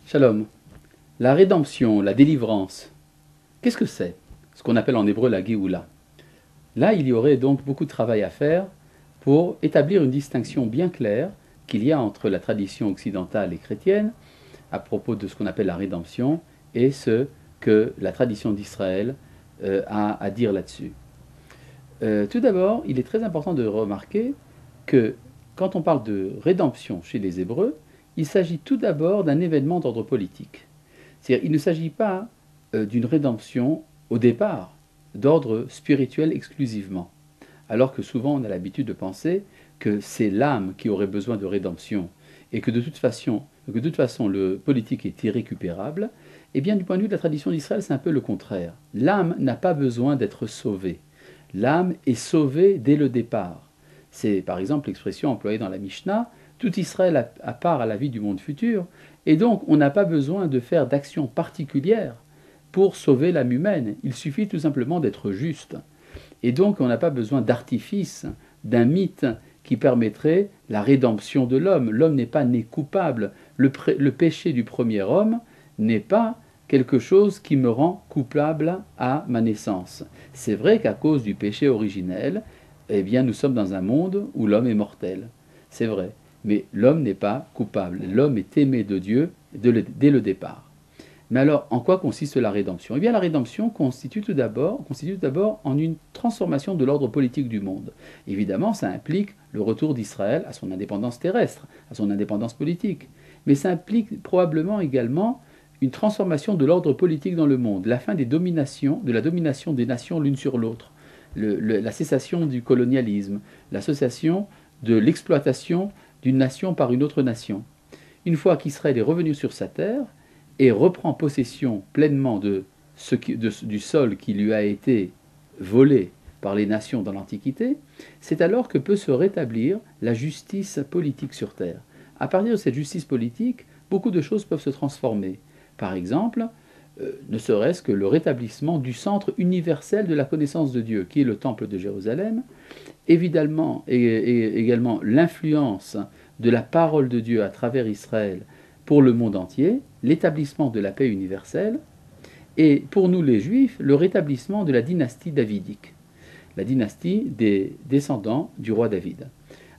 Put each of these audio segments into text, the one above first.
Shalom. La rédemption, la délivrance, qu'est-ce que c'est? Ce qu'on appelle en hébreu la Géoula. Là, il y aurait donc beaucoup de travail à faire pour établir une distinction bien claire qu'il y a entre la tradition occidentale et chrétienne à propos de ce qu'on appelle la rédemption et ce que la tradition d'Israël a à dire là-dessus. Tout d'abord, il est très important de remarquer que quand on parle de rédemption chez les Hébreux, il s'agit tout d'abord d'un événement d'ordre politique. C'est-à-dire, il ne s'agit pas d'une rédemption au départ, d'ordre spirituel exclusivement, alors que souvent on a l'habitude de penser que c'est l'âme qui aurait besoin de rédemption et que de toute façon le politique est irrécupérable. Eh bien, du point de vue de la tradition d'Israël, c'est un peu le contraire. L'âme n'a pas besoin d'être sauvée. L'âme est sauvée dès le départ. C'est par exemple l'expression employée dans la Mishnah, tout Israël a part à la vie du monde futur, et donc on n'a pas besoin de faire d'action particulière pour sauver l'âme humaine. Il suffit tout simplement d'être juste. Et donc on n'a pas besoin d'artifice, d'un mythe qui permettrait la rédemption de l'homme. L'homme n'est pas né coupable. Le péché du premier homme n'est pas quelque chose qui me rend coupable à ma naissance. C'est vrai qu'à cause du péché originel, eh bien, nous sommes dans un monde où l'homme est mortel. C'est vrai. Mais l'homme n'est pas coupable. L'homme est aimé de Dieu dès le départ. Mais alors, en quoi consiste la rédemption? Eh bien, la rédemption consiste tout d'abord en une transformation de l'ordre politique du monde. Évidemment, ça implique le retour d'Israël à son indépendance terrestre, à son indépendance politique. Mais ça implique probablement également une transformation de l'ordre politique dans le monde, la fin de la domination des nations l'une sur l'autre, la cessation du colonialisme, la cessation de l'exploitation d'une nation par une autre nation. Une fois qu'Israël est revenu sur sa terre et reprend possession pleinement du sol qui lui a été volé par les nations dans l'Antiquité, c'est alors que peut se rétablir la justice politique sur terre. À partir de cette justice politique, beaucoup de choses peuvent se transformer. Par exemple, ne serait-ce que le rétablissement du centre universel de la connaissance de Dieu, qui est le Temple de Jérusalem, évidemment, et également l'influence de la parole de Dieu à travers Israël pour le monde entier, l'établissement de la paix universelle, et pour nous les Juifs, le rétablissement de la dynastie davidique, la dynastie des descendants du roi David.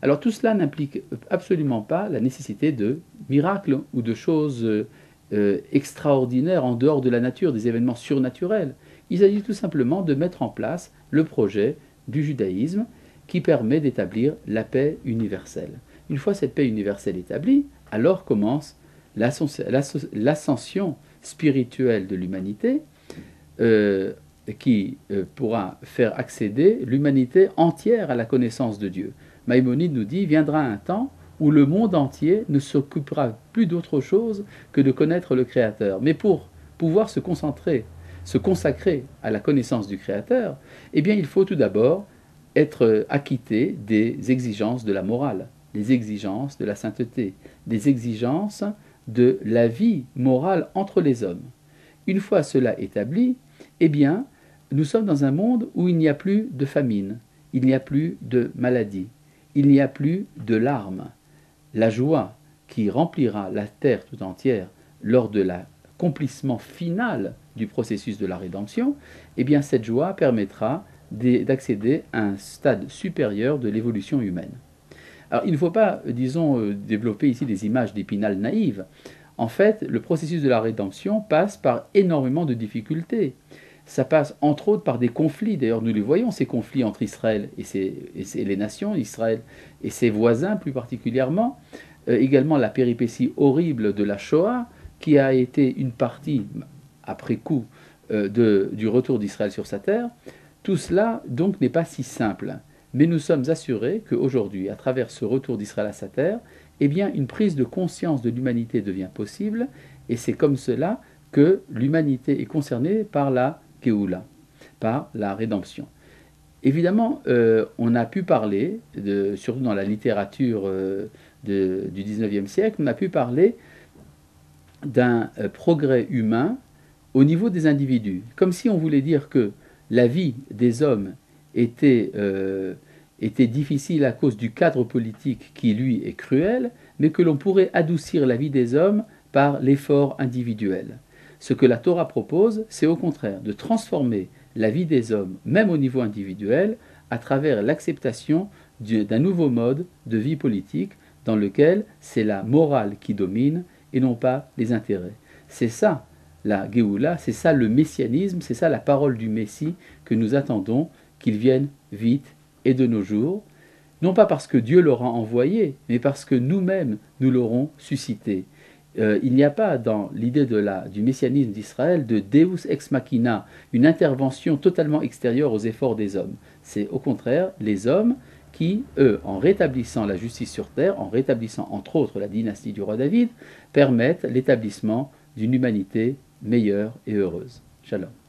Alors tout cela n'implique absolument pas la nécessité de miracles ou de choses extraordinaires en dehors de la nature, des événements surnaturels. Il s'agit tout simplement de mettre en place le projet du judaïsme qui permet d'établir la paix universelle. Une fois cette paix universelle établie, alors commence l'ascension spirituelle de l'humanité qui pourra faire accéder l'humanité entière à la connaissance de Dieu. Maïmonide nous dit, viendra un temps où le monde entier ne s'occupera plus d'autre chose que de connaître le Créateur. Mais pour pouvoir se consacrer à la connaissance du Créateur, eh bien il faut tout d'abord être acquitté des exigences de la morale, des exigences de la sainteté, des exigences de la vie morale entre les hommes. Une fois cela établi, eh bien, nous sommes dans un monde où il n'y a plus de famine, il n'y a plus de maladie, il n'y a plus de larmes. La joie qui remplira la terre tout entière lors de l'accomplissement final du processus de la rédemption, eh bien, cette joie permettra d'accéder à un stade supérieur de l'évolution humaine. Alors, il ne faut pas, disons, développer ici des images d'Épinal naïves. En fait, le processus de la rédemption passe par énormément de difficultés. Ça passe entre autres par des conflits. D'ailleurs, nous les voyons, ces conflits entre Israël et les nations, Israël et ses voisins plus particulièrement. Également la péripétie horrible de la Shoah, qui a été une partie, après coup, du retour d'Israël sur sa terre. Tout cela, donc, n'est pas si simple. Mais nous sommes assurés qu'aujourd'hui, à travers ce retour d'Israël à sa terre, eh bien, une prise de conscience de l'humanité devient possible, et c'est comme cela que l'humanité est concernée par la Géoula, par la rédemption. Évidemment, on a pu parler, surtout dans la littérature du XIXe siècle, on a pu parler d'un progrès humain au niveau des individus, comme si on voulait dire que la vie des hommes était difficile à cause du cadre politique qui, lui, est cruel, mais que l'on pourrait adoucir la vie des hommes par l'effort individuel. Ce que la Torah propose, c'est au contraire de transformer la vie des hommes, même au niveau individuel, à travers l'acceptation d'un nouveau mode de vie politique dans lequel c'est la morale qui domine et non pas les intérêts. C'est ça la Géoula, c'est ça le messianisme, c'est ça la parole du Messie que nous attendons qu'il vienne vite et de nos jours, non pas parce que Dieu l'aura envoyé, mais parce que nous-mêmes nous l'aurons suscité. Il n'y a pas dans l'idée du messianisme d'Israël de Deus ex machina, une intervention totalement extérieure aux efforts des hommes. C'est au contraire les hommes qui, eux, en rétablissant la justice sur terre, en rétablissant entre autres la dynastie du roi David, permettent l'établissement d'une humanité meilleure et heureuse. Shalom.